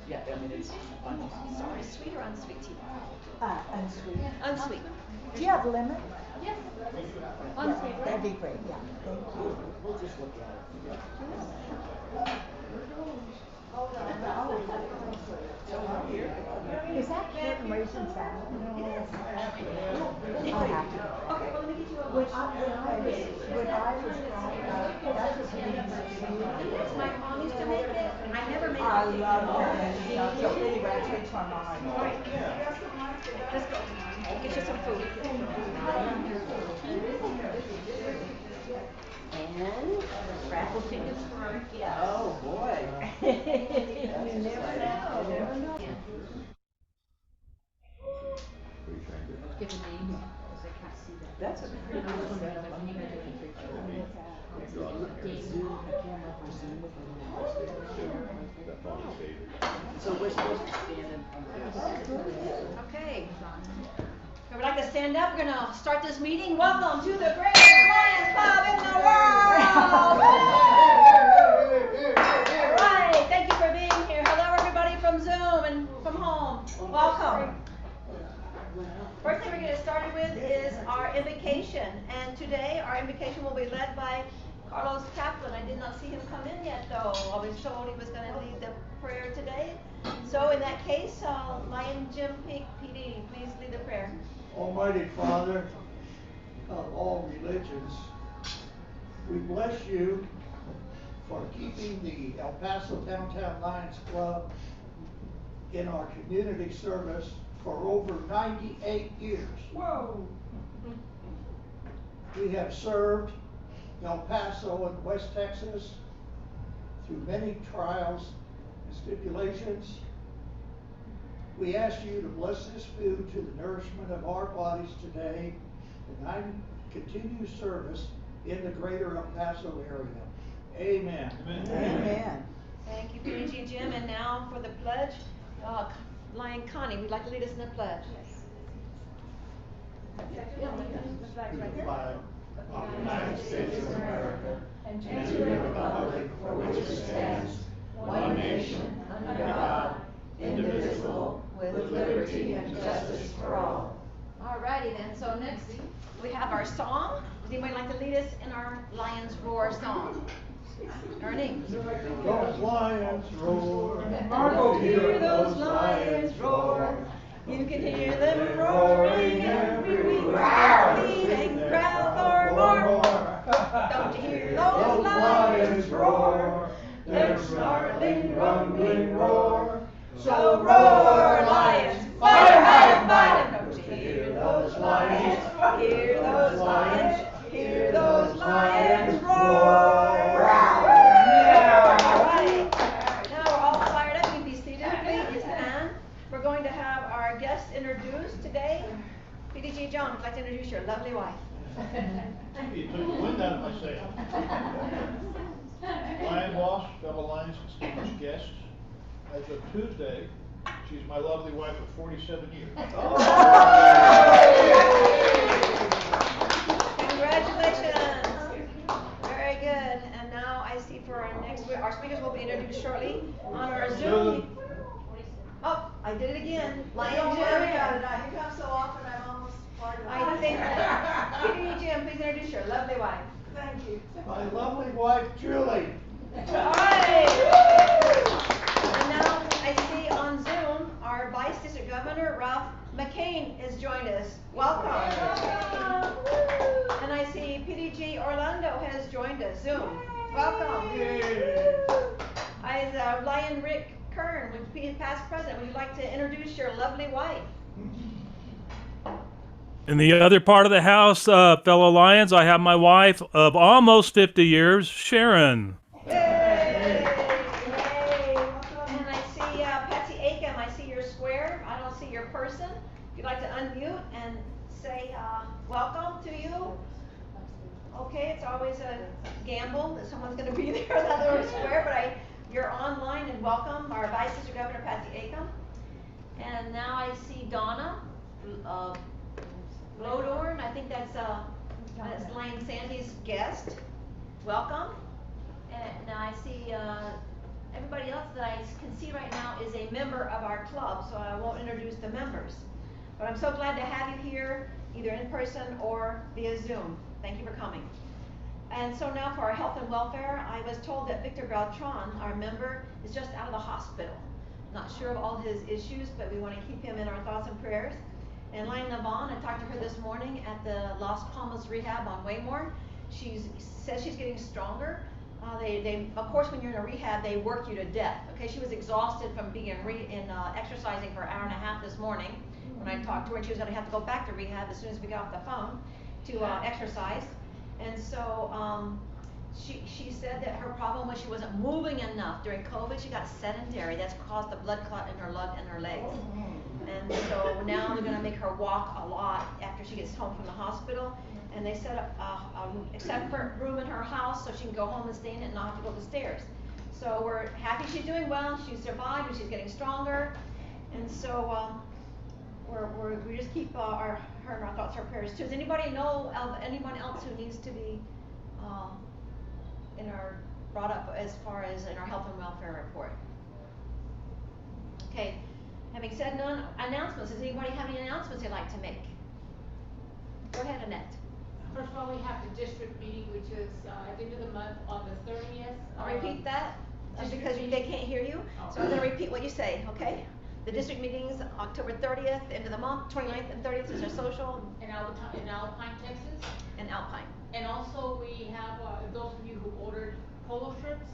Yeah, I mean, it's fun. Sorry, sweet or unsweet tea? Unsweet. Unsweet. Do you have lemon? Yes. Yeah, Unsweet. that'd be great, yeah, thank you. We'll just look at it. Is that curtain raisin salad? Yes. I'll have it. Okay, well, let me get you a When I was growing up, that's what we used to do. Yes, my mom used to make it. I never made it. I love that. So anyway, I changed my mind. All right. Let's go. Get you some food. And raffle tickets for our guests. Oh, boy. You never know. Give a name. That's a pretty good setup. I'm gonna take a picture. So we're supposed to stand in front of this. Okay. If we'd like to stand up, we're going to start this meeting. Welcome to the greatest Lions Club in the world! All right, thank you for being here. Hello, everybody from Zoom and from home. Welcome. First thing we're going to get started with is our invocation. And today, our invocation will be led by Carlos Kaplan. I did not see him come in yet, though. I was told he was going to lead the prayer today. So in that case, Lion Jim Peak, PD, please lead the prayer. Almighty Father of all religions, we bless you for keeping the El Paso Downtown Lions Club in our community service for over 98 years. Whoa! We have served El Paso and West Texas through many trials and stipulations. We ask you to bless this food to the nourishment of our bodies today and continue service in the greater El Paso area. Amen. Amen. Amen. Thank you, PG Jim. And now for the pledge, Lion Connie, would like to lead us in the pledge. To the flag of the United States of America and to the republic for which it stands, one nation, under God, indivisible, with liberty and justice for all. All righty then. So next we have our song. Would anybody like to lead us in our Lions Roar song? Ernie. Those lions roar. Margo, hear those lions roar. You can hear them roaring every week. Feed and growl for more. Don't you hear those lions roar? Their snarling, rumbling roar. So roar, lions, fight 'em, fight 'em. Don't you hear those lions? Hear those lions, hear those lions roar. All right. Now we're all fired up. You can be seated, please. And we're going to have our guests introduced today. PDG John, would like to introduce your lovely wife. You took the wind out of my sail. Lion boss, fellow Lions, distinguished guests. As of Tuesday, she's my lovely wife of 47 years. Congratulations. Very good. And now I see for our speakers will be introduced shortly on our Zoom. Oh, I did it again. Lion Jim. You come so often, I'm almost part of it. I think, PDG Jim, please introduce your lovely wife. Thank you. My lovely wife, Julie. All right. And now I see on Zoom our Vice District Governor, Ralph McCain, has joined us. Welcome. And I see PDG Orlando has joined us. Zoom. Welcome. I Lion Rick Kern, would be past president. Would you like to introduce your lovely wife? In the other part of the house, fellow Lions, I have my wife of almost 50 years, Sharon. Yay! Yay! And I see Patsy Aiken. I see your square. I don't see your person. If you'd like to unmute and say welcome to you. Okay, it's always a gamble that someone's going to be there in that little square, but you're online and welcome, our Vice District Governor Patsy Aiken. And now I see Donna Lodorn. I think that's Lion Sandy's guest. Welcome. And now I see everybody else that I can see right now is a member of our club, so I won't introduce the members. But I'm so glad to have you here, either in person or via Zoom. Thank you for coming. And so now for our health and welfare, I was told that Victor Beltran, our member, is just out of the hospital. Not sure of all his issues, but we want to keep him in our thoughts and prayers. And Lina Vaughn, I talked to her this morning at the Las Palmas Rehab on Waymore. She says she's getting stronger. Of course, when you're in a rehab, they work you to death. Okay, she was exhausted from being exercising for an hour and a half this morning. When I talked to her, she was going to have to go back to rehab as soon as we got off the phone to exercise. And so she said that her problem was she wasn't moving enough. During COVID, she got sedentary. That's caused a blood clot in her lung and her legs. And so now they're going to make her walk a lot after she gets home from the hospital. And they set up a separate room in her house so she can go home and stay in it and not have to go up the stairs. So we're happy she's doing well. She survived and she's getting stronger. And so we just keep her in our thoughts, her prayers too. Does anybody know of anyone else who needs to be brought up as far as in our health and welfare report? Okay. Having said none, announcements. Does anybody have any announcements they'd like to make? Go ahead, Annette. First of all, we have the district meeting, which is at the end of the month on the 30th. I'll repeat that, just because district they can't hear you. Oh. So I'm gonna repeat what you say, okay? The district meetings, October 30th, end of the month, 29th and 30th is our social. In Alpine, Texas. And Alpine. And also we have, those of you who ordered polo shirts,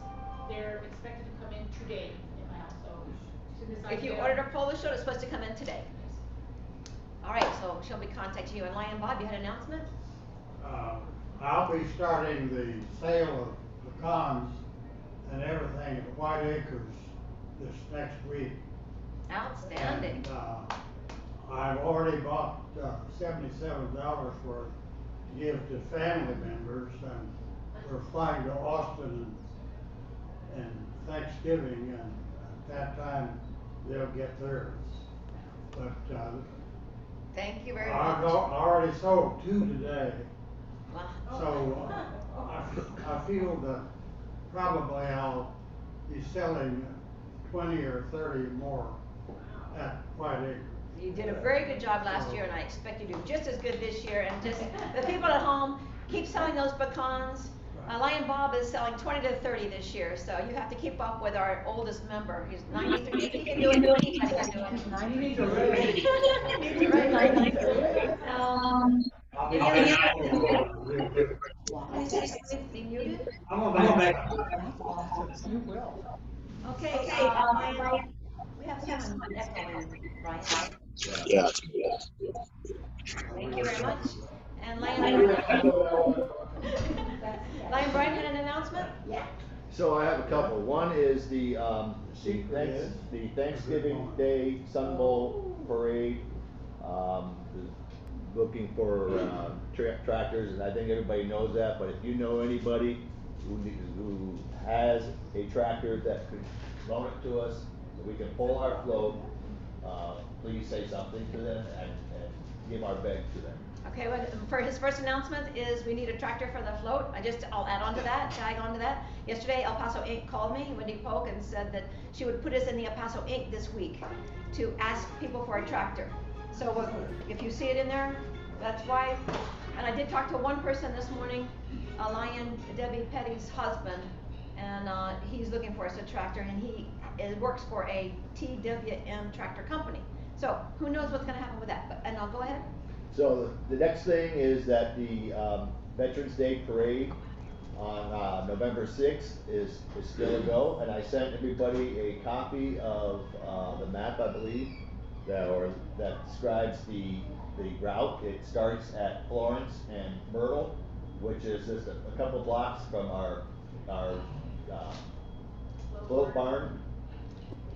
they're expected to come in today in my house, so as soon as I If you get ordered a polo shirt, it's supposed to come in today. All right, so she'll be contacting you. And Lion Bob, you had an announcement? I'll be starting the sale of pecans and everything at White Acres this next week. Outstanding. And, I've already bought $77 worth to give to family members, and we're flying to Austin and Thanksgiving, and at that time they'll get theirs. But Thank you very I've much. already sold 2 today. Wow. So I feel that probably I'll be selling 20 or 30 more at White Acres. You did a very good job last year, and I expect you to do just as good this year. And just the people at home, keep selling those pecans. Lion Bob is selling 20 to 30 this year, so you have to keep up with our oldest member. He's 93. He can do it. Anybody can do it. 93. I'll be Any back. Be muted? I'm gonna make. That's awesome. You will. Okay, we have someone echoing, Brian. Yeah. Thank you very much. And Lion Brian had an announcement? Yeah. So I have a couple. One is the Thanksgiving Day Sun Bowl parade. Looking for tractors, and I think everybody knows that. But if you know anybody who has a tractor that could loan it to us, so we can pull our float, please say something to them and give our beg to them. Okay, well, for his first announcement is we need a tractor for the float. I'll add on to that, tag on to that. Yesterday, El Paso Inc. called me, Wendy Polk, and said that she would put us in the El Paso Inc. this week to ask people for a tractor. So if you see it in there, that's why. And I did talk to one person this morning, Debbie Petty's husband, and he's looking for us a tractor, and he works for a TWM tractor company. So who knows what's gonna happen with that, and I'll go ahead. So the next thing is that the Veterans Day Parade on November 6th is still a go, and I sent everybody a copy of the map, I believe, that describes the route. It starts at Florence and Myrtle, which is just a couple blocks from our float barn,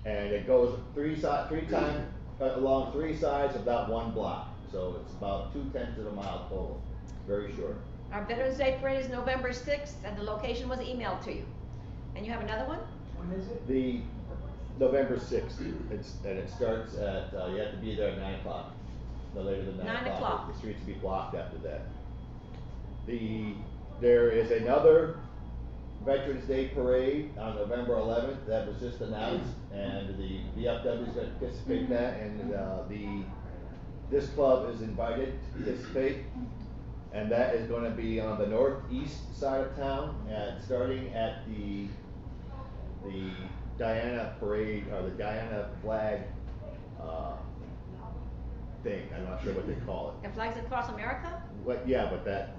and it goes three times along 3 sides of that 1 block. So it's about 2/10 of a mile total. Very short. Our Veterans Day Parade is November 6th, and the location was emailed to you. And you have another one? When is it? The November 6th. It starts at you have to be there at 9 o'clock. No later than 9 9 o'clock. o'clock. The streets will be blocked after that. There is another Veterans Day Parade on November 11th, that was just announced, and the VFW is going to participate in that, and this club is invited to participate, and that is going to be on the northeast side of town, starting at the Diana Parade, or the Diana flag thing. I'm not sure what they call it. The flags across America? Yeah, but that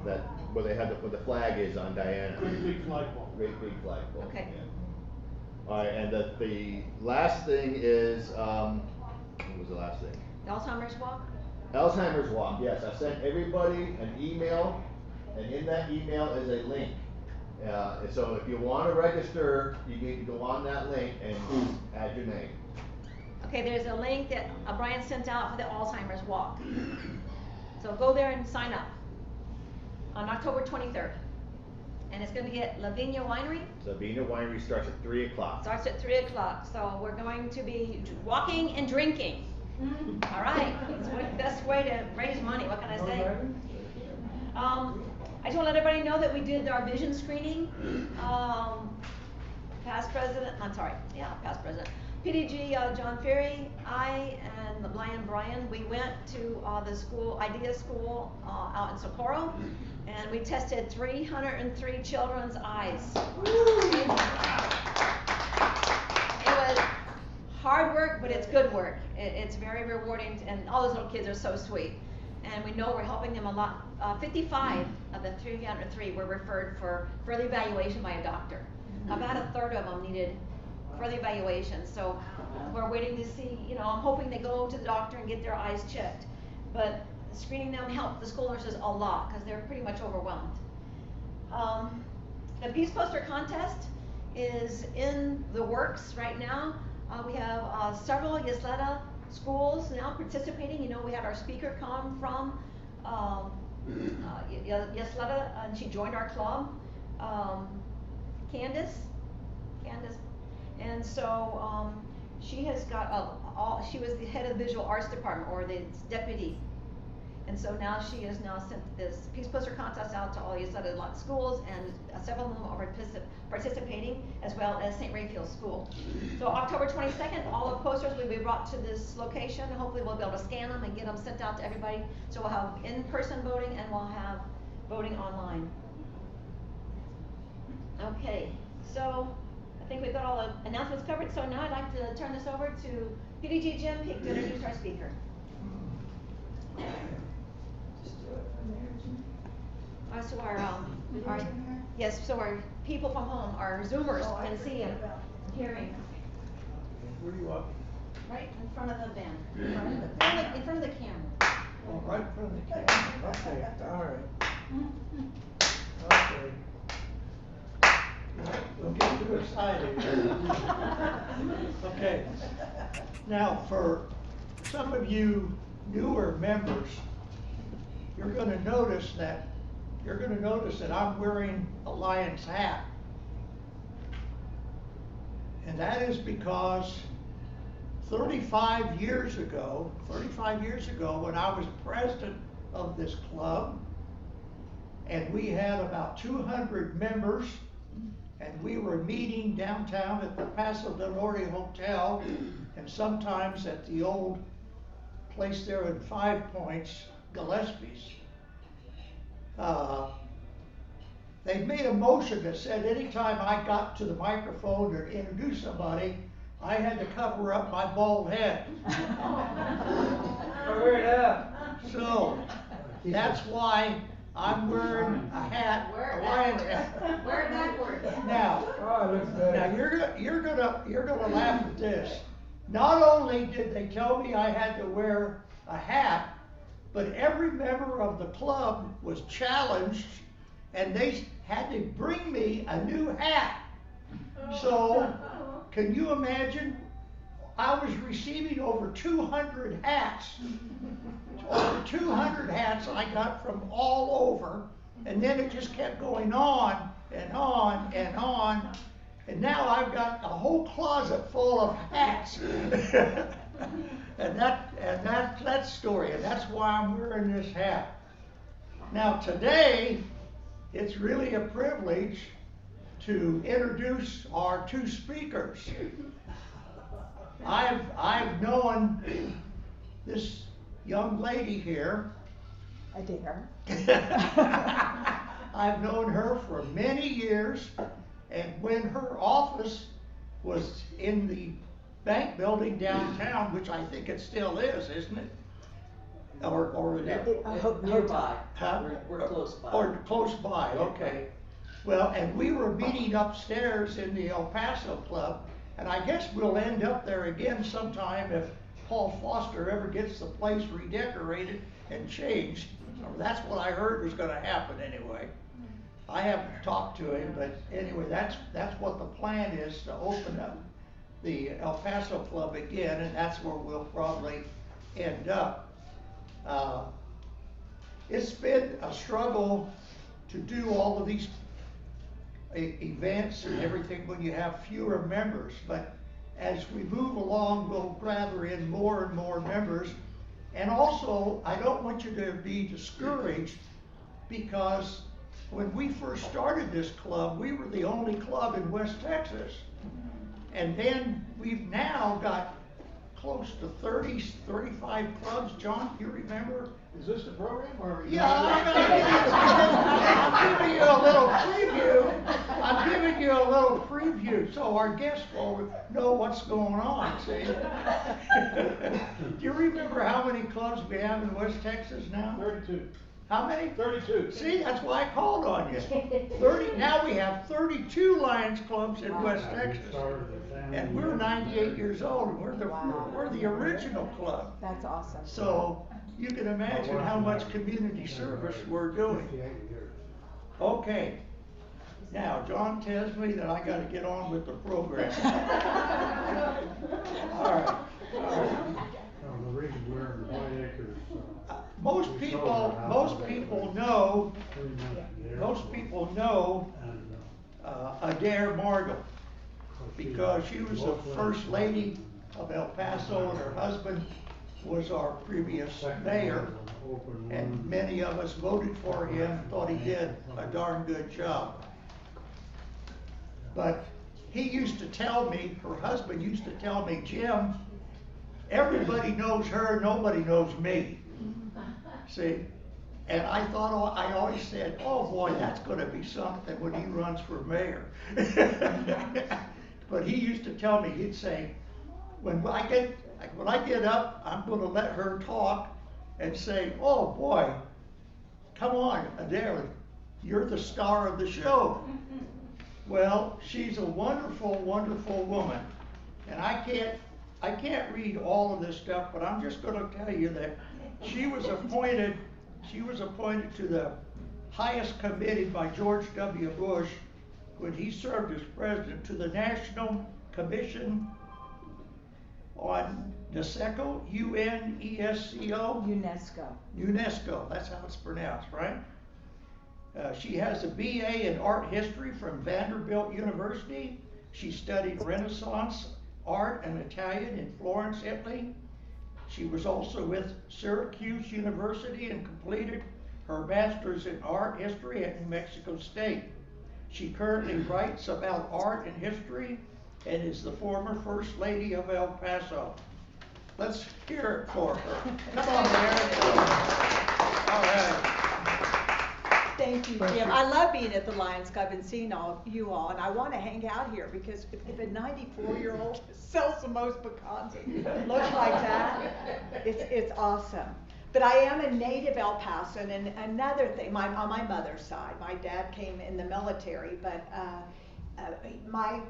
where they have where the flag is on Diana. Great big flagpole. Great big flagpole. Okay. Yeah. All right, and the last thing is what was the last thing? The Alzheimer's Walk? Alzheimer's Walk. Yes, I sent everybody an email, and in that email is a link. So if you want to register, you need to go on that link and add your name. Okay, there's a link that Brian sent out for the Alzheimer's Walk. So go there and sign up on October 23rd. And it's going to be at Lavinia Winery. Lavinia Winery starts at 3 o'clock. Starts at 3 o'clock. So we're going to be walking and drinking. All right, it's the best way to raise money. What can I say? I just want to let everybody know that we did our vision screening. Past president, PDG, John Ferry, I, and Lion Brian, we went to the school, Idea School, out in Socorro, and we tested 303 children's eyes. It was hard work, but it's good work. It's very rewarding, and all those little kids are so sweet. And we know we're helping them a lot. 55 of the 303 were referred for further evaluation by a doctor. About a third of them needed further evaluation. So we're waiting to see, I'm hoping they go to the doctor and get their eyes checked. But screening them helped the school nurses a lot because they're pretty much overwhelmed. The Peace Poster Contest is in the works right now. We have several Ysleta schools now participating. We had our speaker come from Ysleta, and she joined our club. Candace, and so she has got she was the head of the visual arts department, or the deputy, and so now she has sent this Peace Poster Contest out to all Ysleta lot schools, and several of them are participating, as well as St. Raphael's School. So October 22nd, all the posters will be brought to this location. Hopefully we'll be able to scan them and get them sent out to everybody. So we'll have in-person voting, and we'll have voting online. Okay, so I think we've got all the announcements covered, so now I'd like to turn this over to PDG Jim Peak to introduce our speaker. Just do it from there, Jim. So our people from home, our Zoomers, can see and hearing. Where do you want? Right in front of the van. In front of the In front of the camera. Oh, right in front of the camera. Okay, all right. Okay. Don't get too excited. Okay. Now, for some of you newer members, you're going to notice that I'm wearing a lion's hat. And that is because 35 years ago, when I was president of this club, and we had about 200 members, and we were meeting downtown at the Paso del Norte Hotel, and sometimes at the old place there in 5 Points, Gillespie's. They made a motion that said anytime I got to the microphone to introduce somebody, I had to cover up my bald head. Cover it up. So that's why I'm wearing a hat, a lion hat. Wear it backwards. Now, Oh, it looks good. now you're gonna laugh at this. Not only did they tell me I had to wear a hat, but every member of the club was challenged, and they had to bring me a new hat. So, can you imagine? I was receiving over 200 hats. Over 200 hats I got from all over, and then it just kept going on and on and on. And now I've got a whole closet full of hats. and that's that story, and that's why I'm wearing this hat. Now today, it's really a privilege to introduce our two speakers. I've known this young lady here. Adair. I've known her for many years, and when her office was in the bank building downtown, which I think it still is, isn't it? Or Nearby. Huh? We're close by. Or close by, okay. Well, and we were meeting upstairs in the El Paso Club, and I guess we'll end up there again sometime if Paul Foster ever gets the place redecorated and changed. That's what I heard was gonna happen anyway. I haven't talked to him, but anyway, that's what the plan is, to open up the El Paso Club again, and that's where we'll probably end up. It's been a struggle to do all of these events and everything when you have fewer members, but as we move along, we'll gather in more and more members. And also, I don't want you to be discouraged, because when we first started this club, we were the only club in West Texas. And then we've now got close to 30, 35 clubs. John, do you remember? Is this the program or? Yeah, I'm giving you a little preview. So our guests will know what's going on, see? Do you remember how many clubs we have in West Texas now? 32. How many? 32. See, that's why I called on you. 30, now we have 32 Lions clubs in West Texas. And we're 98 years old, and we're the original club. That's awesome. So you can imagine how much community service we're doing. Okay. Now, John tells me that I gotta get on with the program. All right. The reason we're in the White Acres. Most people know Adair Margo, because she was the first lady of El Paso, and her husband was our previous mayor, and many of us voted for him, thought he did a darn good job. But he used to tell me, her husband used to tell me, Jim, everybody knows her, nobody knows me. See? And I thought, I always said, oh boy, that's gonna be something when he runs for mayor. But he used to tell me, he'd say, when I get up, I'm gonna let her talk and say, oh boy, come on, Adair, you're the star of the show. Well, she's a wonderful, wonderful woman. And I can't read all of this stuff, but I'm just gonna tell you that she was appointed to the highest committee by George W. Bush when he served as president, to the National Commission on UNESCO, UNESCO? UNESCO, that's how it's pronounced, right? She has a BA in art history from Vanderbilt University. She studied Renaissance art and Italian in Florence, Italy. She was also with Syracuse University and completed her master's in art history at New Mexico State. She currently writes about art and history and is the former First Lady of El Paso. Let's hear it for her. Come on, Mary. All right. Thank you, Jim. I love being at the Lions Club and seeing you all, and I want to hang out here, because if a 94-year-old sells the most pecans and looks like that, it's awesome. But I am a native El Pasoan, and another thing, on my mother's side, my dad came in the military, but my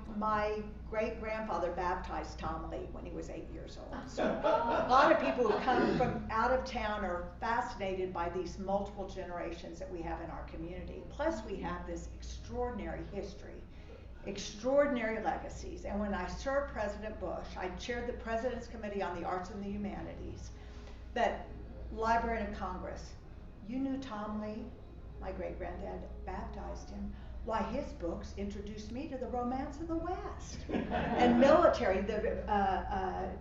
great-grandfather baptized Tom Lea when he was 8 years old. So a lot of people who come from out of town are fascinated by these multiple generations that we have in our community. Plus we have this extraordinary history, extraordinary legacies. And when I served President Bush, I chaired the President's Committee on the Arts and the Humanities. But Library of Congress, you knew Tom Lea? My great-granddad baptized him. Why, his books introduced me to the romance of the West. And military,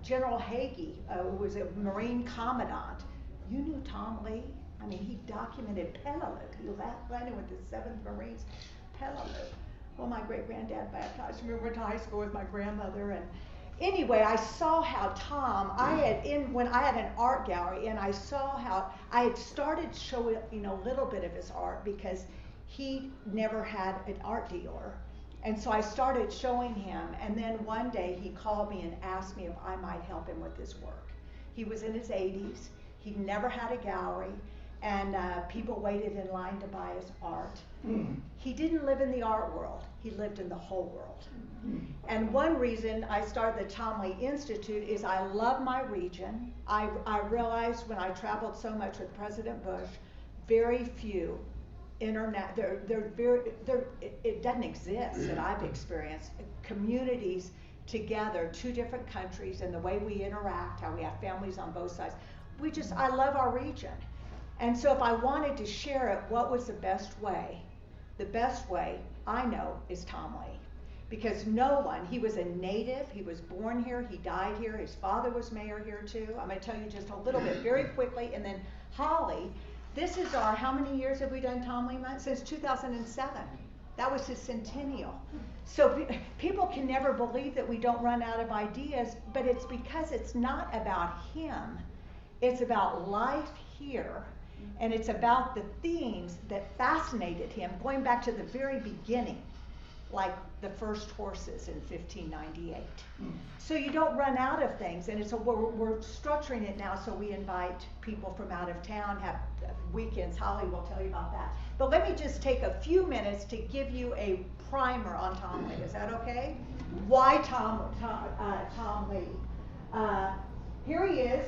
General Hagee, who was a Marine Commandant. You knew Tom Lea? I mean, he documented Peleliu. He landed with the 7th Marines, Peleliu. Well, my great-granddad baptized me. We went to high school with my grandmother, and anyway, I saw how Tom, when I had an art gallery, and I saw how I had started showing, a little bit of his art because he never had an art dealer. And so I started showing him, and then one day he called me and asked me if I might help him with his work. He was in his 80s, he'd never had a gallery, and people waited in line to buy his art. He didn't live in the art world, he lived in the whole world. And one reason I started the Tom Lea Institute is I love my region. I realized when I traveled so much with President Bush, very few it doesn't exist that I've experienced, communities together, two different countries, and the way we interact, how we have families on both sides. I love our region. And so if I wanted to share it, what was the best way? The best way I know is Tom Lea. Because he was a native, he was born here, he died here, his father was mayor here too. I'm going to tell you just a little bit very quickly, and then Holly, this is how many years have we done Tom Lea Month? Since 2007. That was his centennial. So people can never believe that we don't run out of ideas, but it's because it's not about him. It's about life here, and it's about the themes that fascinated him, going back to the very beginning, like the first horses in 1598. So you don't run out of things, and we're structuring it now so we invite people from out of town, have weekends. Holly will tell you about that. But let me just take a few minutes to give you a primer on Tom Lea. Is that okay? Why Tom Lea? Here he is,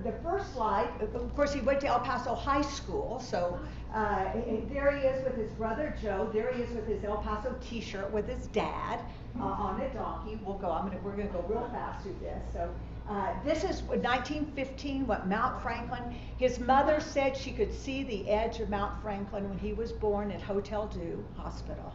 the first slide. Of course, he went to El Paso High School, so there he is with his brother Joe. There he is with his El Paso T-shirt with his dad on a donkey. We're gonna go real fast through this. So this is 1915, Mount Franklin. His mother said she could see the edge of Mount Franklin when he was born at Hotel Dieu Hospital,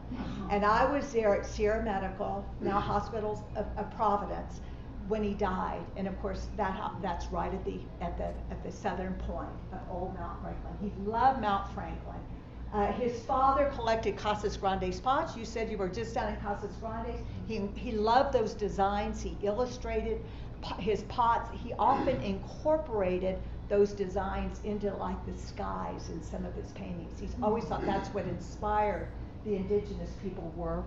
and I was there at Sierra Medical, now Hospitals of Providence, when he died, and of course that's right at the southern point of old Mount Franklin. He loved Mount Franklin. His father collected Casas Grandes pots. You said you were just down in Casas Grandes. He loved those designs. He illustrated his pots. He often incorporated those designs into like the skies in some of his paintings. He's always thought that's what inspired the indigenous people were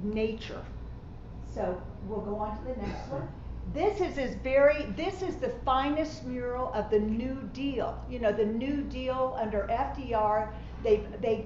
nature. So we'll go on to the next one. This is the finest mural of the New Deal. The New Deal under FDR. They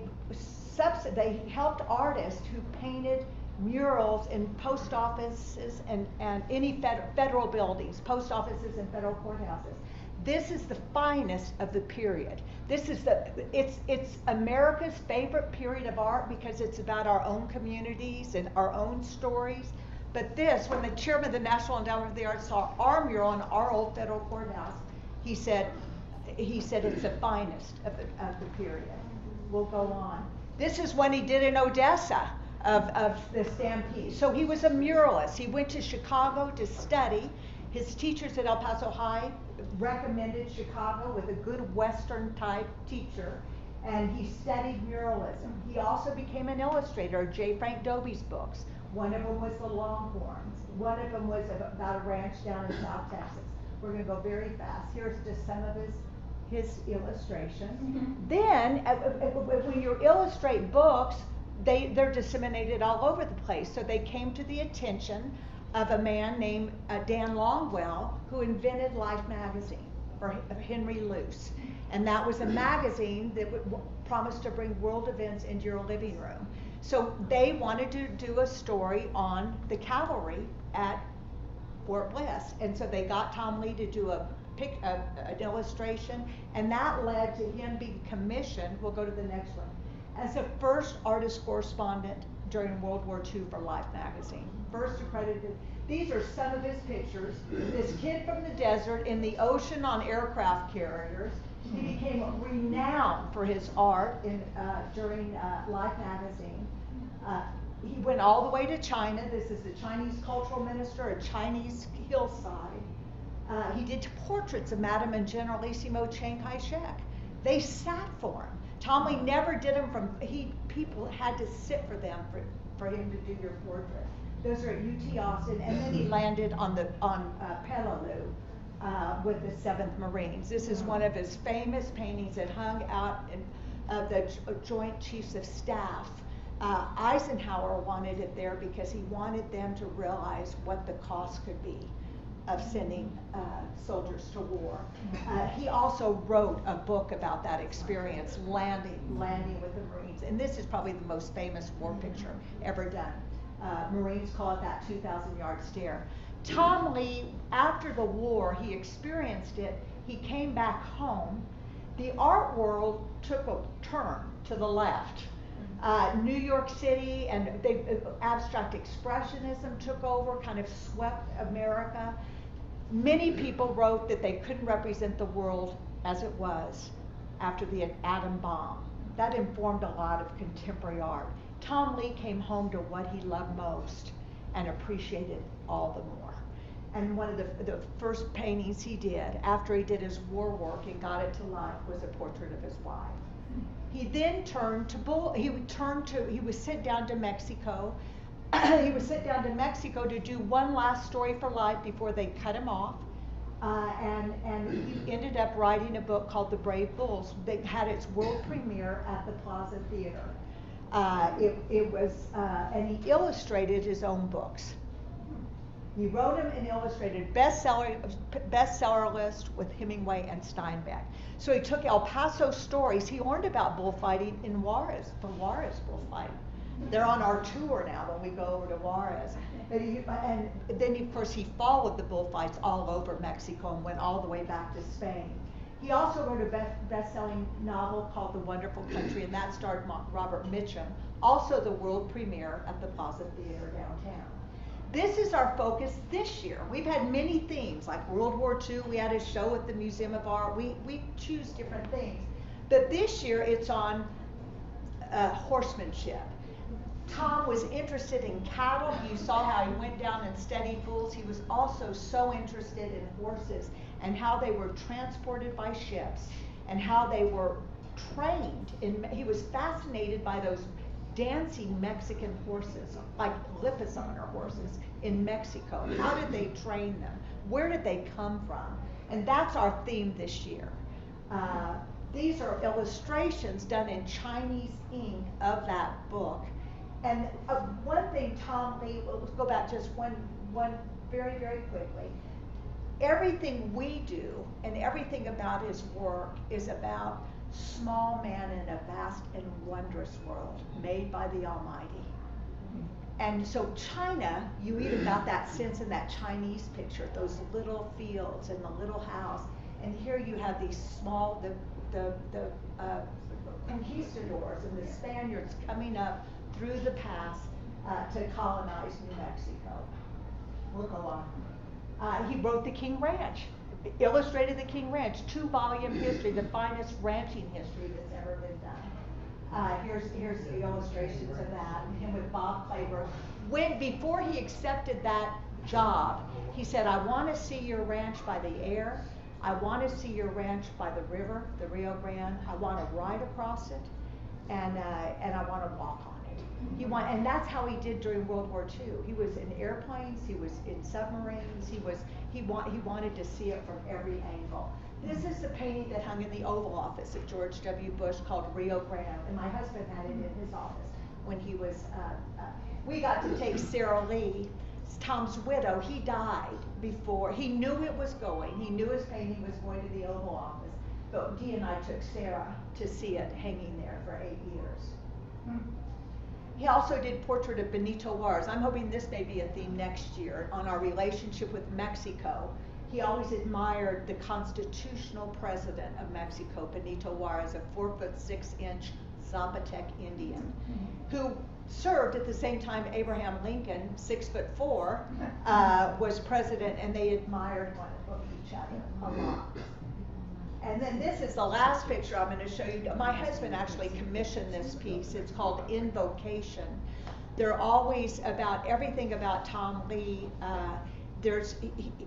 helped artists who painted murals in post offices and any federal buildings, post offices and federal courthouses. This is the finest of the period. It's America's favorite period of art because it's about our own communities and our own stories. But when the chairman of the National Endowment of the Arts saw our mural in our old federal courthouse, he said it's the finest of the period. We'll go on. This is when he did in Odessa of the Stampede. So he was a muralist. He went to Chicago to study. His teachers at El Paso High recommended Chicago with a good Western type teacher, and he studied muralism. He also became an illustrator of J. Frank Dobie's books. One of them was The Longhorns. One of them was about a ranch down in South Texas. We're going to go very fast. Here's just some of his illustrations. Then, when you illustrate books, they're disseminated all over the place. So they came to the attention of a man named Dan Longwell, who invented Life magazine for Henry Luce. And that was a magazine that promised to bring world events into your living room. So they wanted to do a story on the cavalry at Fort Bliss. And so they got Tom Lea to do an illustration, and that led to him being commissioned, we'll go to the next one, as the first artist correspondent during World War II for Life magazine. First accredited. These are some of his pictures. This kid from the desert in the ocean on aircraft carriers. He became renowned for his art during Life magazine. He went all the way to China. This is the Chinese cultural minister, a Chinese hillside. He did portraits of Madame and Generalissimo Chiang Kai-shek. They sat for him. Tom Lea never did them people had to sit for them for him to do your portrait. Those are at UT Austin, and then he landed on Peleliu with the 7th Marines. This is one of his famous paintings that hung out in the Joint Chiefs of Staff. Eisenhower wanted it there because he wanted them to realize what the cost could be of sending soldiers to war. He also wrote a book about that experience, landing with the Marines, and this is probably the most famous war picture ever done. Marines call it that 2,000-yard stare. Tom Lea, after the war, he experienced it. He came back home. The art world took a turn to the left. New York City and abstract expressionism took over, kind of swept America. Many people wrote that they couldn't represent the world as it was after the atom bomb. That informed a lot of contemporary art. Tom Lea came home to what he loved most and appreciated all the more. And one of the first paintings he did after he did his war work and got it to life was a portrait of his wife. He then he was sent down to Mexico. He was sent down to Mexico to do one last story for life before they cut him off. And he ended up writing a book called The Brave Bulls. They had its world premiere at the Plaza Theater. And he illustrated his own books. He wrote them and illustrated bestseller list with Hemingway and Steinbeck. So he took El Paso stories. He learned about bullfighting in Juarez, the Juarez bullfight. They're on our tour now when we go over to Juarez. And then, of course, he followed the bullfights all over Mexico and went all the way back to Spain. He also wrote a best-selling novel called The Wonderful Country, and that starred Robert Mitchum, also the world premiere at the Plaza Theater downtown. This is our focus this year. We've had many themes, like World War II, we had a show at the Museum of Art. We choose different things. But this year it's on horsemanship. Tom was interested in cattle. You saw how he went down and studied bulls. He was also so interested in horses and how they were transported by ships and how they were trained. He was fascinated by those dancing Mexican horses, like Lipizzaner horses in Mexico. How did they train them? Where did they come from? And that's our theme this year. These are illustrations done in Chinese ink of that book. And one thing Tom Lea, let's go back just one very, very quickly. Everything we do and everything about his work is about small man in a vast and wondrous world made by the Almighty. And so China, you even got that sense in that Chinese picture, those little fields and the little house. And here you have these small, the conquistadors and the Spaniards coming up through the pass to colonize New Mexico. We'll go on. He wrote The King Ranch, illustrated The King Ranch, 2-volume history, the finest ranching history that's ever been done. Here's the illustrations of that, and him with Bob Claver. Before he accepted that job, he said, I want to see your ranch by the air. I want to see your ranch by the river, the Rio Grande. I want to ride across it, and I want to walk on it. And that's how he did during World War II. He was in airplanes, he was in submarines, he wanted to see it from every angle. This is the painting that hung in the Oval Office of George W. Bush called Rio Grande, and my husband had it in his office when he was, we got to take Sarah Lee, Tom's widow. He died before, he knew it was going, he knew his painting was going to the Oval Office, but Dee and I took Sarah to see it hanging there for 8 years. He also did Portrait of Benito Juarez. I'm hoping this may be a theme next year on our relationship with Mexico. He always admired the constitutional president of Mexico, Benito Juarez, a 4'6" Zapotec Indian, who served at the same time Abraham Lincoln, 6'4", was president, and they admired one of each other a lot. And then this is the last picture I'm going to show you. My husband actually commissioned this piece. It's called Invocation. They're always about everything about Tom Lea.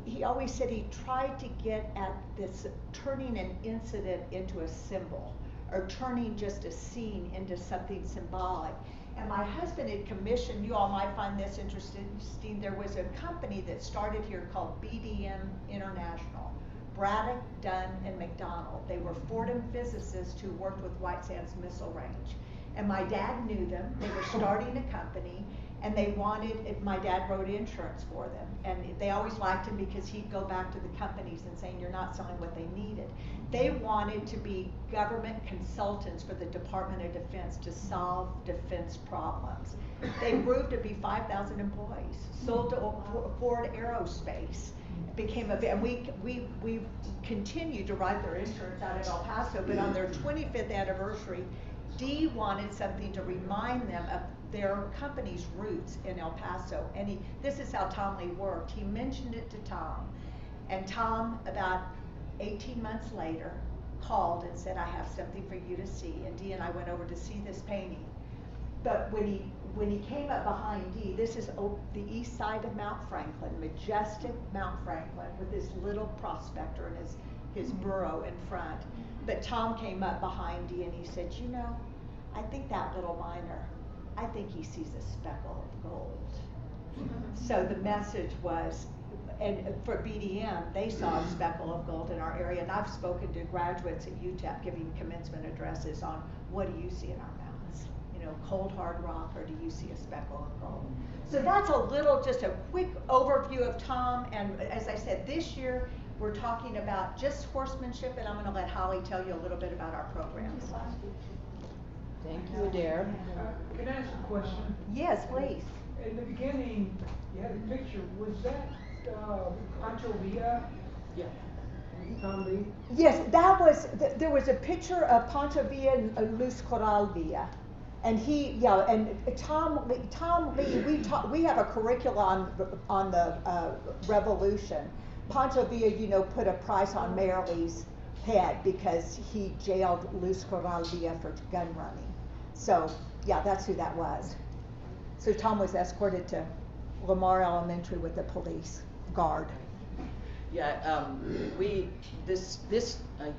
He always said he tried to get at this, turning an incident into a symbol, or turning just a scene into something symbolic. And my husband had commissioned, you all might find this interesting, there was a company that started here called BDM International. Braddock, Dunn, and McDonald. They were Fordham physicists who worked with White Sands Missile Range. And my dad knew them. They were starting a company, and they wanted, my dad wrote insurance for them. And they always liked him because he'd go back to the companies and saying, you're not selling what they needed. They wanted to be government consultants for the Department of Defense to solve defense problems. They grew to be 5,000 employees, sold to Ford Aerospace. Became a, and we continued to write their insurance out in El Paso, but on their 25th anniversary, Dee wanted something to remind them of their company's roots in El Paso. And this is how Tom Lea worked. He mentioned it to Tom, and Tom, about 18 months later, called and said, I have something for you to see. And Dee and I went over to see this painting. But when he came up behind Dee, this is the east side of Mount Franklin, majestic Mount Franklin, with this little prospector and his burro in front. But Tom came up behind Dee and he said, you know, I think that little miner, I think he sees a speckle of gold. So the message was, and for BDM, they saw a speckle of gold in our area, and I've spoken to graduates at UTEP giving commencement addresses on what do you see in our mountains? You know, cold hard rock, or do you see a speckle of gold? So that's a little, just a quick overview of Tom, and as I said, this year we're talking about just horsemanship, and I'm going to let Holly tell you a little bit about our programs. Thank you, Adair. Can I ask a question? Yes, please. In the beginning, you had a picture. Was that Pancho Villa? Yeah. Tom Lea? Yes, that was, there was a picture of Pancho Villa and Luz Corral Villa. And Tom Lea, we have a curriculum on the Revolution. Pancho Villa, you know, put a price on Mayor Lee's head because he jailed Luz Corral Villa for gun running. So, yeah, that's who that was. So Tom was escorted to Lamar Elementary with the police guard. Yeah, this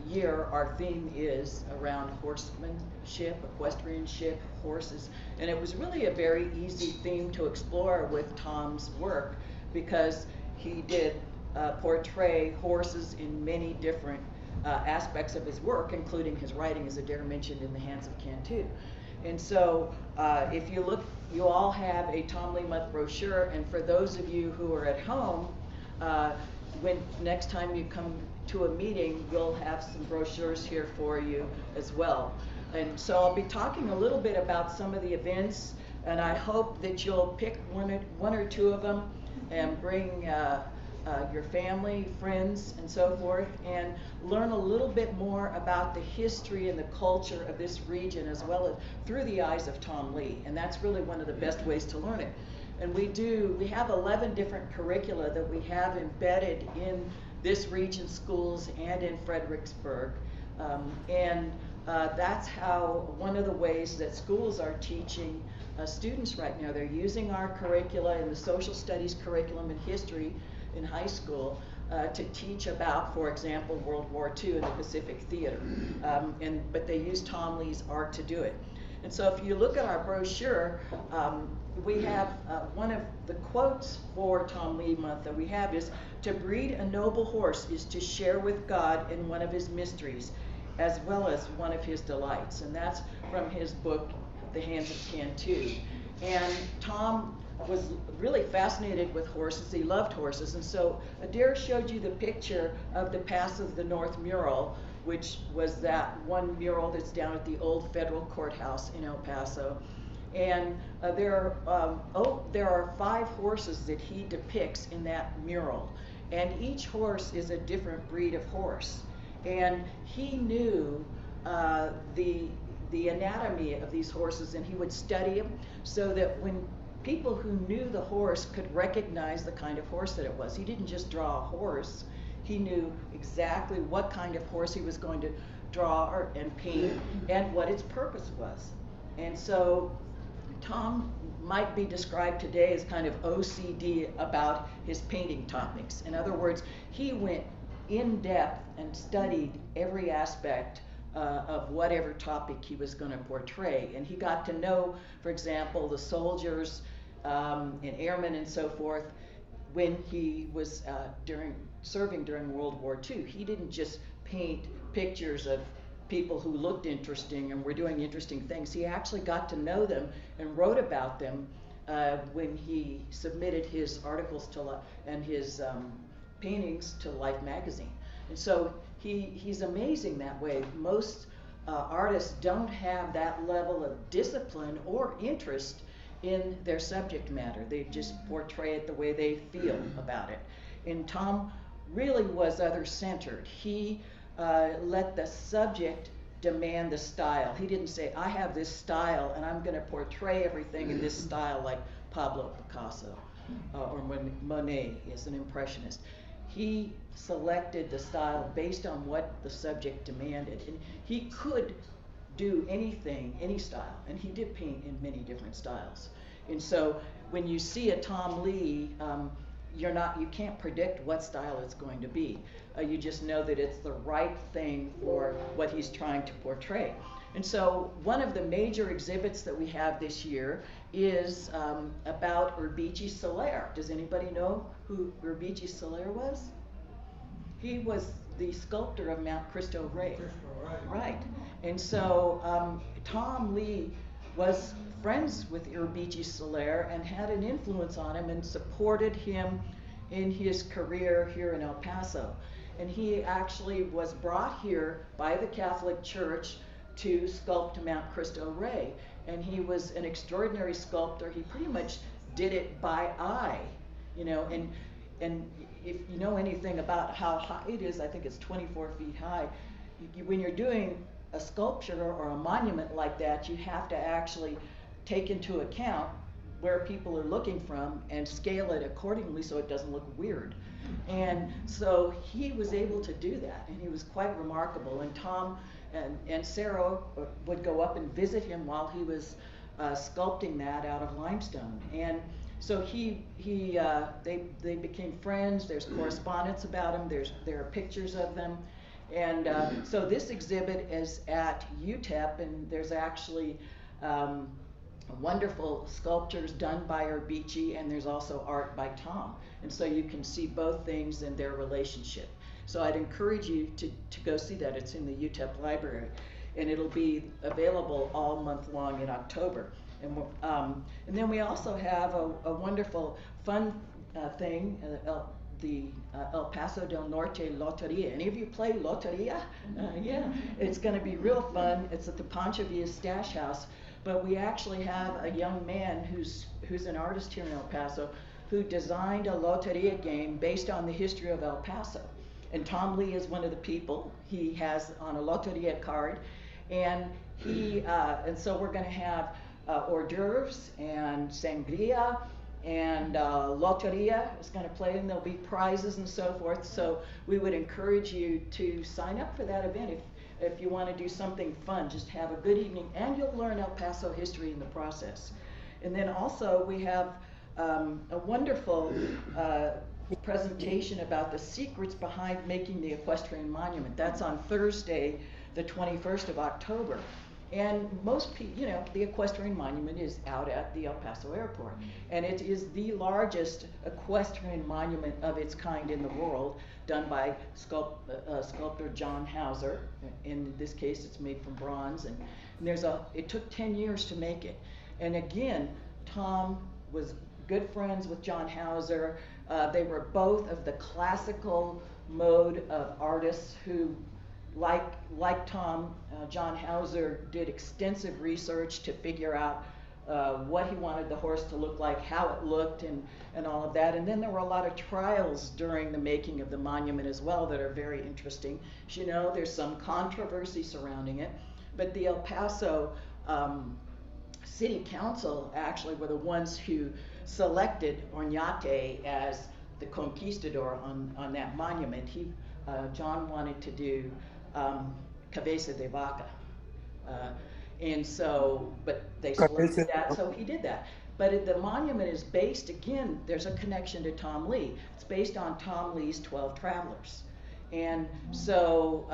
year our theme is around horsemanship, equestrianship, horses, and it was really a very easy theme to explore with Tom's work because he did portray horses in many different aspects of his work, including his writing, as Adair mentioned, in the Hands of Cantu. And so if you look, you all have a Tom Lea Month brochure, and for those of you who are at home, when next time you come to a meeting, you'll have some brochures here for you as well. And so I'll be talking a little bit about some of the events, and I hope that you'll pick one or two of them and bring your family, friends, and so forth, and learn a little bit more about the history and the culture of this region, as well as through the eyes of Tom Lea. And that's really one of the best ways to learn it. And we have 11 different curricula that we have embedded in this region's schools and in Fredericksburg. That's how, one of the ways that schools are teaching students right now. They're using our curricula in the social studies curriculum and history in high school to teach about, for example, World War II and the Pacific Theater. But they use Tom Lea's art to do it. And so if you look at our brochure, we have one of the quotes for Tom Lea Month that we have is, to breed a noble horse is to share with God in one of his mysteries, as well as one of his delights. And that's from his book, The Hands of Cantu. And Tom was really fascinated with horses. He loved horses. And so Adair showed you the picture of the Pass of the North mural, which was that one mural that's down at the old federal courthouse in El Paso. And there are 5 horses that he depicts in that mural. And each horse is a different breed of horse. And he knew the anatomy of these horses, and he would study them so that when people who knew the horse could recognize the kind of horse that it was. He didn't just draw a horse. He knew exactly what kind of horse he was going to draw and paint and what its purpose was. And so Tom might be described today as kind of OCD about his painting topics. In other words, he went in depth and studied every aspect of whatever topic he was going to portray. And he got to know, for example, the soldiers and airmen and so forth when he was serving during World War II. He didn't just paint pictures of people who looked interesting and were doing interesting things. He actually got to know them and wrote about them when he submitted his articles and his paintings to Life magazine. And so he's amazing that way. Most artists don't have that level of discipline or interest in their subject matter. They just portray it the way they feel about it. And Tom really was other-centered. He let the subject demand the style. He didn't say, I have this style and I'm going to portray everything in this style like Pablo Picasso or Monet is an impressionist. He selected the style based on what the subject demanded. And he could do anything, any style, and he did paint in many different styles. And so when you see a Tom Lea, you can't predict what style it's going to be. You just know that it's the right thing for what he's trying to portray. And so one of the major exhibits that we have this year is about Urbici Soler. Does anybody know who Urbici Soler was? He was the sculptor of Mount Cristo Rey. Right. And so Tom Lea was friends with Urbici Soler and had an influence on him and supported him in his career here in El Paso. And he actually was brought here by the Catholic Church to sculpt Mount Cristo Rey. And he was an extraordinary sculptor. He pretty much did it by eye, and if you know anything about how high it is, I think it's 24 feet high. When you're doing a sculpture or a monument like that, you have to actually take into account where people are looking from and scale it accordingly so it doesn't look weird. And so he was able to do that, and he was quite remarkable. And Tom and Sarah would go up and visit him while he was sculpting that out of limestone. And so they became friends. There's correspondence about him. There are pictures of them. And so this exhibit is at UTEP, and there's actually wonderful sculptures done by Urbici, and there's also art by Tom. And so you can see both things in their relationship. So I'd encourage you to go see that. It's in the UTEP library, and it'll be available all month long in October. And then we also have a wonderful fun thing, the El Paso del Norte Loteria. Any of you play Loteria? Yeah, it's going to be real fun. It's at the Pancho Villa Stash House. But we actually have a young man who's an artist here in El Paso who designed a Loteria game based on the history of El Paso. And Tom Lea is one of the people. He has on a Loteria card. And so we're going to have hors d'oeuvres and sangria, and Loteria is going to play, and there'll be prizes and so forth. So we would encourage you to sign up for that event if you want to do something fun. Just have a good evening, and you'll learn El Paso history in the process. And then also we have a wonderful presentation about the secrets behind making the equestrian monument. That's on Thursday, the 21st of October. And most people, the equestrian monument is out at the El Paso airport. And it is the largest equestrian monument of its kind in the world, done by sculptor John Hauser. In this case, it's made from bronze. And it took 10 years to make it. And again, Tom was good friends with John Hauser. They were both of the classical mode of artists who, like Tom, John Hauser did extensive research to figure out what he wanted the horse to look like, how it looked, and all of that. And then there were a lot of trials during the making of the monument as well that are very interesting. As you know, there's some controversy surrounding it, but the El Paso City Council actually were the ones who selected Oñate as the conquistador on that monument. John wanted to do cabeza de vaca. And so, but they selected that, so he did that. But the monument is based, again, there's a connection to Tom Lea. It's based on Tom Lea's 12 Travelers. And so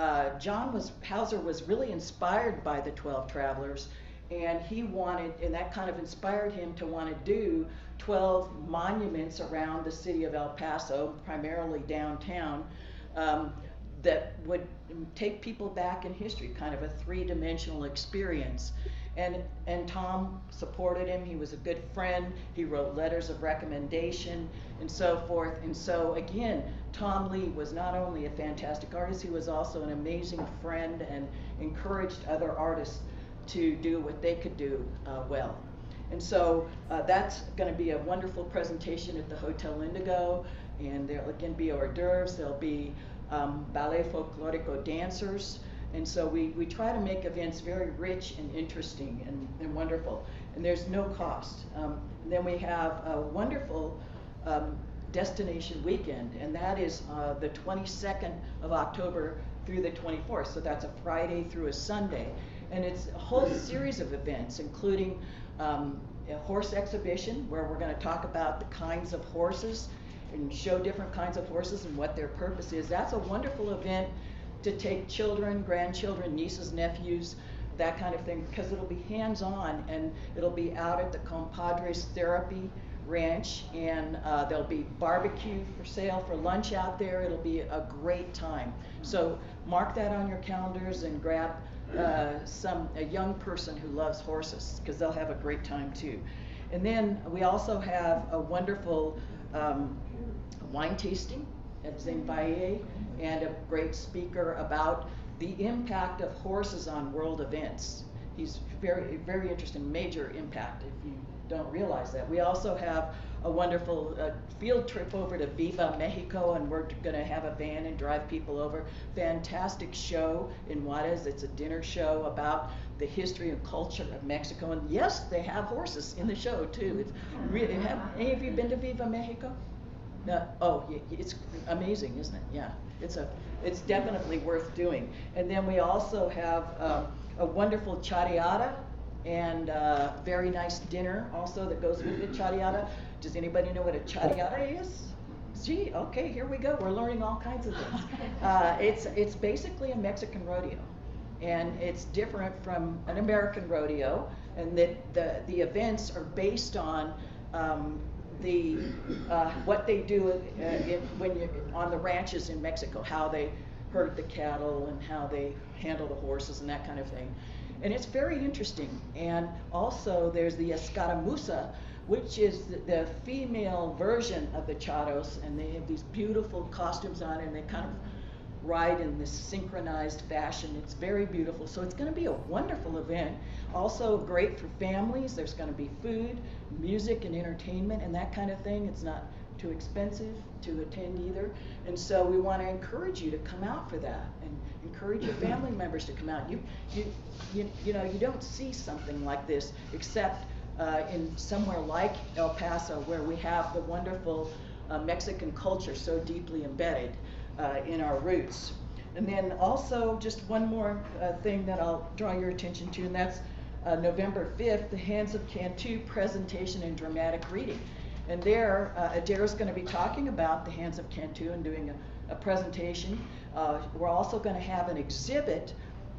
Hauser was really inspired by the 12 Travelers, and and that kind of inspired him to want to do 12 monuments around the city of El Paso, primarily downtown, that would take people back in history, kind of a three-dimensional experience. And Tom supported him. He was a good friend. He wrote letters of recommendation and so forth. And so again, Tom Lea was not only a fantastic artist, he was also an amazing friend and encouraged other artists to do what they could do well. And so that's going to be a wonderful presentation at the Hotel Indigo, and there'll again be hors d'oeuvres, there'll be ballet folklorico dancers, and so we try to make events very rich and interesting and wonderful, and there's no cost. And then we have a wonderful destination weekend, and that is the 22nd of October through the 24th, so that's a Friday through a Sunday. And it's a whole series of events, including a horse exhibition where we're going to talk about the kinds of horses and show different kinds of horses and what their purpose is. That's a wonderful event to take children, grandchildren, nieces, nephews, that kind of thing, because it'll be hands-on, and it'll be out at the Compadres Therapy Ranch, and there'll be barbecue for sale for lunch out there. It'll be a great time. So mark that on your calendars and grab a young person who loves horses, because they'll have a great time too. And then we also have a wonderful wine tasting at Zane Valle, and a great speaker about the impact of horses on world events. He's very, very interesting, major impact if you don't realize that. We also have a wonderful field trip over to Viva Mexico, and we're going to have a van and drive people over. Fantastic show in Juarez. It's a dinner show about the history and culture of Mexico. And yes, they have horses in the show too. It's really, have any of you been to Viva Mexico? No. Oh, it's amazing, isn't it? Yeah, it's definitely worth doing. And then we also have a wonderful chareada and very nice dinner also that goes with the chareada. Does anybody know what a chareada is? Gee, okay, here we go. We're learning all kinds of things. It's basically a Mexican rodeo, and it's different from an American rodeo, and that the events are based on what they do when you're on the ranches in Mexico, how they herd the cattle and how they handle the horses and that kind of thing. And it's very interesting. And also there's the escaramuza, which is the female version of the charros, and they have these beautiful costumes on, and they kind of ride in this synchronized fashion. It's very beautiful. So it's going to be a wonderful event. Also great for families. There's going to be food, music, and entertainment and that kind of thing. It's not too expensive to attend either. And so we want to encourage you to come out for that, and encourage your family members to come out. You know, you don't see something like this except in somewhere like El Paso, where we have the wonderful Mexican culture so deeply embedded in our roots. And then also just one more thing that I'll draw your attention to, and that's November 5th, the Hands of Cantu presentation and dramatic reading. And there, Adair is going to be talking about the Hands of Cantu and doing a presentation. We're also going to have an exhibit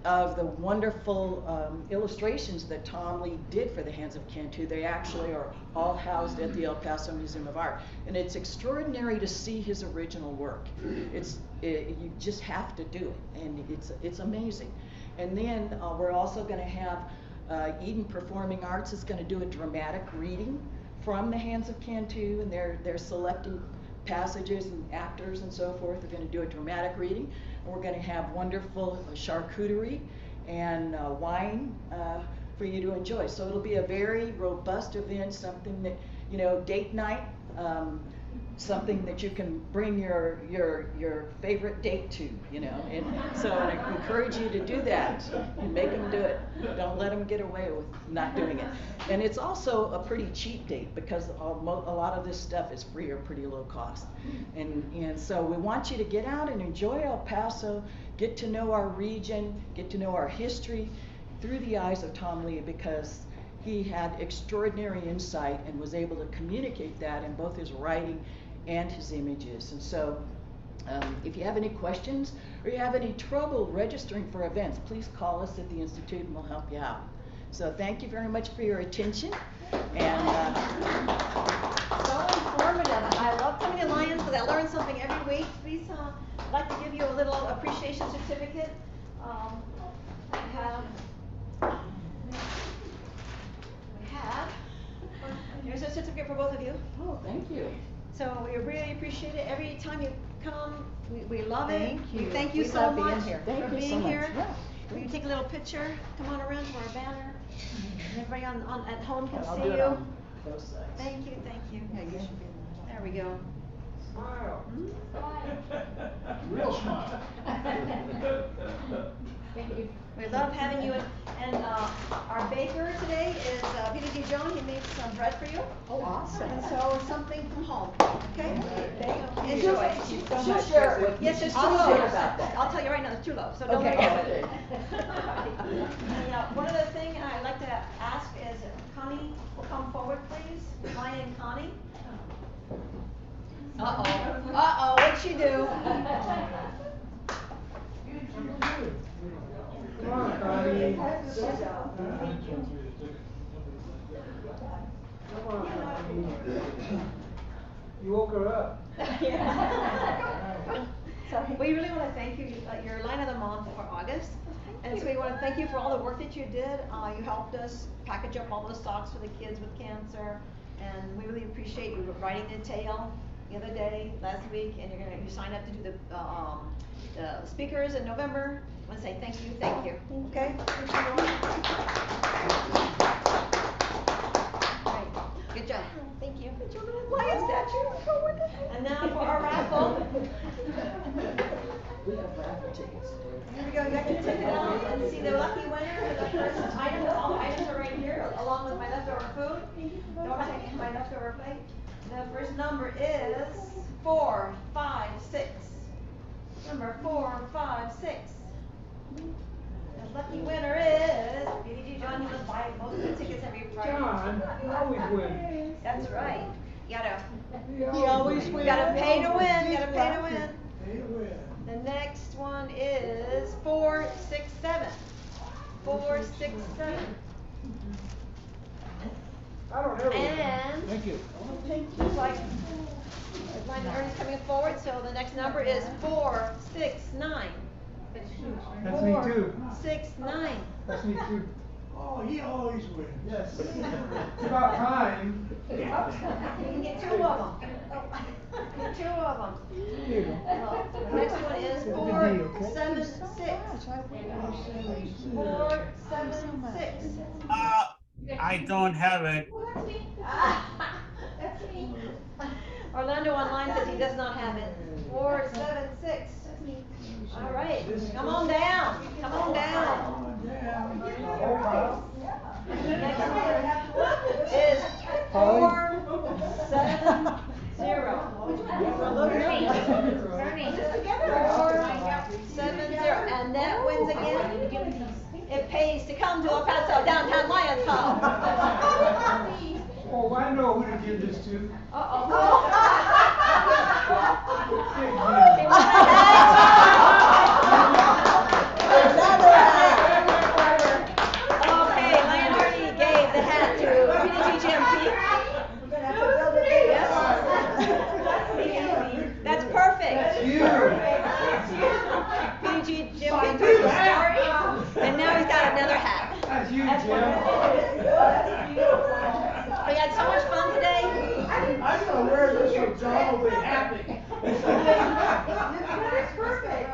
of the wonderful illustrations that Tom Lea did for the Hands of Cantu. They actually are all housed at the El Paso Museum of Art. And it's extraordinary to see his original work. You just have to do it, and it's amazing. And then we're also going to have Eden Performing Arts is going to do a dramatic reading from the Hands of Cantu, and they're selecting passages and actors and so forth. They're going to do a dramatic reading. And we're going to have wonderful charcuterie and wine for you to enjoy. So it'll be a very robust event, something that, you know, date night, something that you can bring your favorite date to, you know. And so I encourage you to do that and make them do it. Don't let them get away with not doing it. And it's also a pretty cheap date, because a lot of this stuff is free or pretty low cost. And so we want you to get out and enjoy El Paso, get to know our region, get to know our history through the eyes of Tom Lea, because he had extraordinary insight and was able to communicate that in both his writing and his images. And so If you have any questions or you have any trouble registering for events, please call us at the Institute and we'll help you out. So thank you very much for your attention. And So informative. I love coming to Lions because I learn something every week. Please, I'd like to give you a little appreciation certificate. Here's a certificate for both of you. oh, thank you. So we really appreciate it. Every time you come, we love it. Thank you. Thank you We so love being much here. Thank for you so being much. here. Yeah. Will you take a little picture? Come on around to our banner. And everybody at home can I'll see do it you. on both sides. Thank you, thank you. Yeah, you should be in There we go. Smile. Real smile. We love having you, and our baker today is PDG John. He made some bread for you. Oh, awesome. And so something from home, okay? Enjoy. Enjoy. Share it with me. Yes, there's two I'll loaves. share about that. I'll tell you right now, there's 2 loaves, so don't Okay. worry about it. And one other thing I'd like to ask is Connie will come forward, please. Connie and Connie. Uh-oh, what'd she do? Come on, Connie. Come on, Connie. You woke her up. So we really want to thank you. You're Line of the Month for August. And so we want to thank you for all the work that you did. You helped us package up all those socks for the kids with cancer. And we really appreciate you writing the tale the other day, last week. And you signed up to do the speakers in November. I want to say thank you. Okay? Great. Good job. Thank you. Good job. Lion statue. And now for our raffle. We have raffle tickets. Here we go. You got your ticket out and see the lucky winner for the first item. All the items are right here, along with my leftover food. Don't take my leftover plate. The first number is 4, 5, 6. Number 4, 5, 6. The lucky winner is BDG John. He must buy most of the tickets every Friday. John, you always win. That's right. You gotta. He always wins. You gotta pay to win. You gotta pay to win. Pay to win. The next one is 4, 6, 7. 4, 6, 7. I don't ever win. And Thank you. looks like Line Ernie's coming forward, so the next number is 4, 6, 9. That's me too. 6, 9. That's me too. Oh, he always wins. Yes. It's about time. You can get 2 of them. Get 2 of them. Here you go. The next one is 4, 7, 6. 4, 7, 6. I don't have it. That's me. Orlando online says he does not have it. 4, 7, 6. All right, come on down. Come on down. Next number is 4, 7, 0. 4, 7, 0. And that wins again. It pays to come to El Paso Downtown Lions Club. Oh, I know who to give this to. Okay, Lion Ernie gave the hat to PDG Jim Peak. Yes. That's perfect. That's you. PDG Jim Peak told the story, and now he's got another hat. That's you, Jim. We had so much fun today. I'm gonna wear this so John will be happy. That's perfect.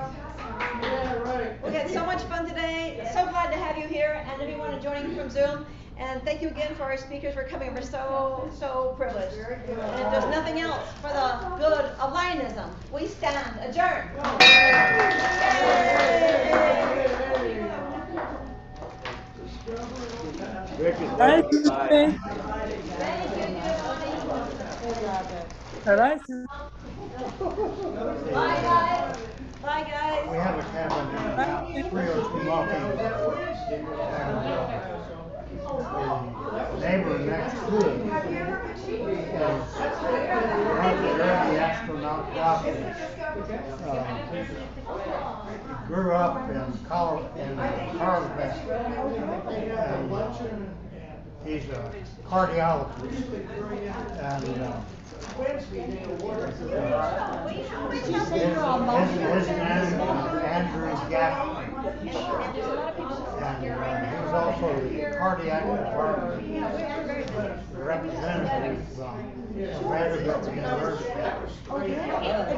Yeah, right. We had so much fun today. So glad to have you here and everyone joining from Zoom. And thank you again for our speakers for coming. We're so privileged. And if there's nothing else for the good of Lionism, we stand adjourned. Thank you. Thank you, Thank you. Bye, guys. Bye, guys. We have a cabin in about 3 or 2 walking. The neighbor next to it is one of the early astronaut doctors. Grew up in Carlsbad, and he's a cardiologist, and his name is Andrew Gaffney, and he was also the cardiac department representative from Vanderbilt University.